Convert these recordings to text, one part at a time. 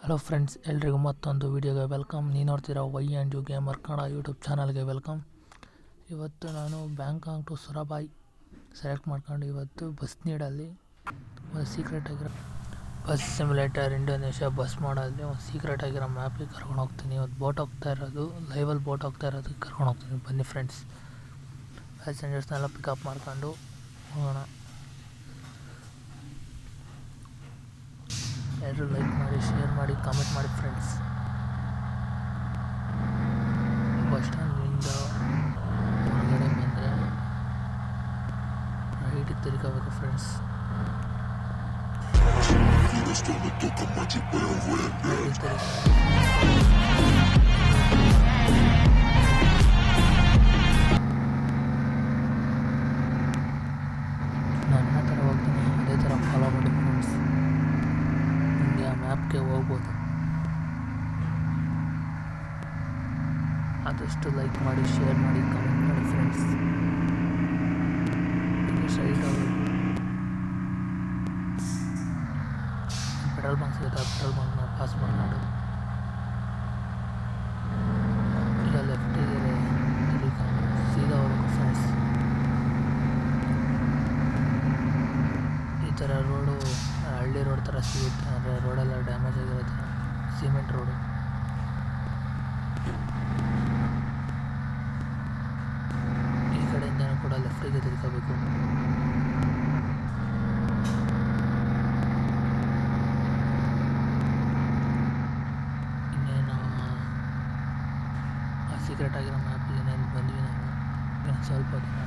Hello friends, ಎಲ್ರಿಗೂ ಮತ್ತೊಂದು ವೀಡಿಯೋಗೆ welcome. ನೀವು ನೋಡ್ತೀರಾ Y and U gamer Kannada YouTube ಚಾನಲ್ಗೆ ವೆಲ್ಕಮ್. ಇವತ್ತು ನಾನು ಬ್ಯಾಂಕಾಕ್ ಟು ಸುರಬಾಯಿ ಸೆಲೆಕ್ಟ್ ಮಾಡ್ಕೊಂಡು ಇವತ್ತು ಬಸ್ ನೀಡಲ್ಲಿ ಒಂದು ಸೀಕ್ರೆಟ್ ಆಗಿರೋ ಬಸ್ ಸಿಮ್ಯುಲೇಟರ್ ಇಂಡೋನೇಷ್ಯಾ ಬಸ್ ಮಾಡಲ್ಲಿ ಒಂದು ಸೀಕ್ರೆಟ್ ಆಗಿರೋ ಮ್ಯಾಪಿಗೆ ಕರ್ಕೊಂಡು ಹೋಗ್ತೀನಿ. ಇವತ್ತು ಬೋಟ್ ಹೋಗ್ತಾ ಇರೋದು, ಲೈವಲ್ಲಿ ಬೋಟ್ ಹೋಗ್ತಾ ಇರೋದಕ್ಕೆ ಕರ್ಕೊಂಡು ಹೋಗ್ತೀನಿ. ಬನ್ನಿ ಫ್ರೆಂಡ್ಸ್, ಪ್ಯಾಸೆಂಜರ್ಸ್ನೆಲ್ಲ ಪಿಕಪ್ ಮಾಡ್ಕೊಂಡು ಹೋಗೋಣ. ಎಲ್ಲರೂ ಲೈಕ್ ಮಾಡಿ, ಶೇರ್ ಮಾಡಿ, ಕಾಮೆಂಟ್ ಮಾಡಿ ಫ್ರೆಂಡ್ಸ್. ಬಸ್ ಸ್ಟ್ಯಾಂಡಿಂದ ಹೊರಗಡೆ ಬಂದರೆ ರೈಟಿಗೆ ತಿರ್ಕೋಬೇಕು ಫ್ರೆಂಡ್ಸ್. ನಾನು ಯಾವ ಥರ ಹೋಗ್ತೀನಿ ಅದೇ ಥರ ಫಾಲೋ ಮಾಡಿ ಫ್ರೆಂಡ್ಸ್. ನಿಮಗೆ ಆ ಮ್ಯಾಪ್ಗೆ ಹೋಗ್ಬೋದು. ಆದಷ್ಟು ಲೈಕ್ ಮಾಡಿ, ಶೇರ್ ಮಾಡಿ, ಕಮೆಂಟ್ ಮಾಡಿ ಫ್ರೆಂಡ್ಸ್. ಈಗ ಸೈಡ್ ಪೆಟ್ರೋಲ್ ಬಂಕ್ ಸಿಗುತ್ತೆ, ಆ ಪೆಟ್ರೋಲ್ ಬಂಕ್ನ ಪಾಸ್ ಮಾಡ್ಕೊಂಡು ಈಗ ಲೆಫ್ಟಿಗೆ ತಿರುಗಿಕೊಂಡು ಸೀದಾ ಹೋಗ್ಬೇಕು ಫ್ರೆಂಡ್ಸ್. ಈ ಥರ ರೋಡು ಹಳ್ಳಿ ರೋಡ್ ಥರ ಸಿಗುತ್ತೆ, ಅಂದರೆ ರೋಡೆಲ್ಲ ಡ್ಯಾಮೇಜ್ ಆಗಿರುತ್ತೆ, ಸಿಮೆಂಟ್ ರೋಡು. ಈ ಕಡೆಯಿಂದ ಕೂಡ ಲೆಫ್ಟಿಗೆ ತಿರ್ಕೋಬೇಕು. ಇನ್ನೇನು ಆ ಸೀಕ್ರೆಟ್ ಆಗಿರೋ ಮ್ಯಾಪಿಗೆ ಇನ್ನೇನು ಬಂದ್ವಿ ನಾವು. ಇನ್ನೊಂದು ಸ್ವಲ್ಪ ದಿನ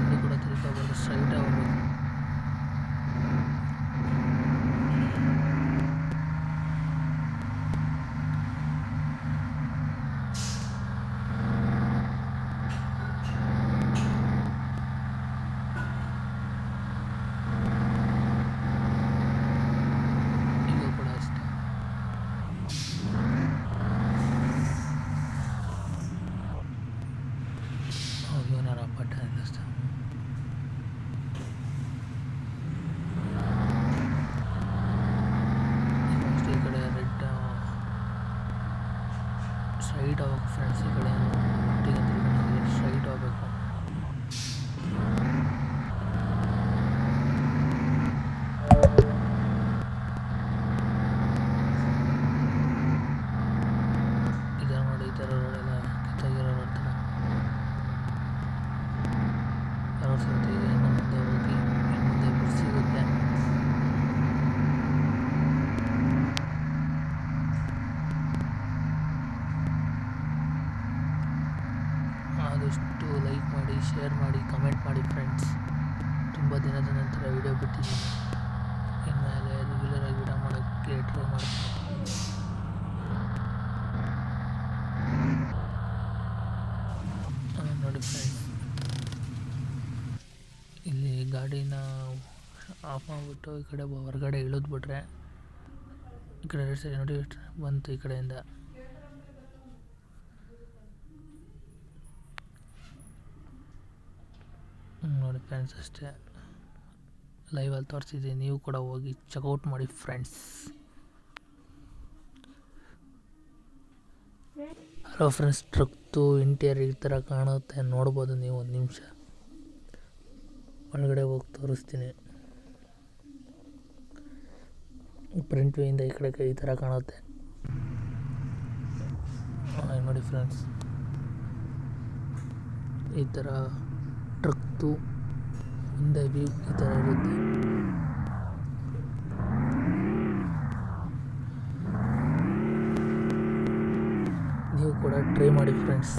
ಇಲ್ಲಿ ಕೂಡ ತಿರ್ಕೋಬೇಕು, ಸ್ಟ್ರೈಟಾಗಿ ಹೋಗ್ಬೇಕು. ಈಗ ಕೂಡ ಅಷ್ಟೇ. ಇವನಾರ ಬಟ್ಟೆ ಅನ್ನಿಸ್ತಾ. ನೆಕ್ಸ್ಟ್ ಈ ಕಡೆ ರೆಡ್ ಸ್ಟ್ರೈಟ್ ಹೋಗ್ಬೇಕು ಫ್ರೆಂಡ್ಸ್. ಈ ಕಡೆ ಒಟ್ಟಿಗೆ ತಿರ್ಕೊಂಡು ಸ್ಟ್ರೈಟ್ ಹೋಗ್ಬೇಕು. ಇದರ ನೋಡಿ, ಈ ಥರ ರೋಡೆಲ್ಲ ಕಿತ್ತಾಗಿರೋ ರೋಡ್ ಥರ ರೋಡ್ ಸಿಗುತ್ತೆ. ಈಗ ಇನ್ನು ಮುಂದೆ ಹೋಗಿ ಇನ್ನು ಮುಂದೆ ಬಸ್ ಸಿಗುತ್ತೆ. ಆದಷ್ಟು ಲೈಕ್ ಮಾಡಿ, ಶೇರ್ ಮಾಡಿ, ಕಮೆಂಟ್ ಮಾಡಿ ಫ್ರೆಂಡ್ಸ್. ತುಂಬ ದಿನದ ನಂತರ ವಿಡಿಯೋ ಬಿಟ್ಟಿದ್ದೀನಿ. ಇನ್ಮೇಲೆ ರೆಗ್ಯುಲರ್ ಆಗಿ ವಿಡಿಯೋ ಮಾಡೋಕ್ಕೆ ಟ್ರೈ ಮಾಡ್ತೀನಿ. ನೋಡಿ ಫ್ರೆಂಡ್ಸ್, ಇಲ್ಲಿ ಗಾಡಿನ ಆಫ್ ಮಾಡಿಬಿಟ್ಟು ಈ ಕಡೆ ಹೊರಗಡೆ ಇಳಿದ್ಬಿಟ್ರೆ ಈ ಕಡೆ ಎರಡು ಸೈಡ್ ನೋಡಿ ಬಂತು. ಈ ಕಡೆಯಿಂದ ನೋಡಿ ಫ್ರೆಂಡ್ಸ್, ಅಷ್ಟೇ ಲೈವಲ್ಲಿ ತೋರಿಸಿದ್ದೀನಿ. ನೀವು ಕೂಡ ಹೋಗಿ ಚೆಕ್ಔಟ್ ಮಾಡಿ ಫ್ರೆಂಡ್ಸ್. ಹಲೋ ಫ್ರೆಂಡ್ಸ್, ಟ್ರಕ್ದು ಇಂಟೀರಿಯರ್ ಈ ಥರ ಕಾಣುತ್ತೆ, ನೋಡ್ಬೋದು ನೀವು. ಒಂದು ನಿಮಿಷ ಒಳಗಡೆ ಹೋಗಿ ತೋರಿಸ್ತೀನಿ. ಫ್ರಂಟ್ ವ್ಯೂಯಿಂದ ಈ ಕಡೆ ಈ ಥರ ಕಾಣುತ್ತೆ ನೋಡಿ ಫ್ರೆಂಡ್ಸ್. ಈ ಥರ ಟ್ರಕ್ದು ಮುಂದೆ ವ್ಯೂ ಈ ಥರ ಇರುತ್ತೆ. ನೀವು ಕೂಡ ಟ್ರೈ ಮಾಡಿ ಫ್ರೆಂಡ್ಸ್.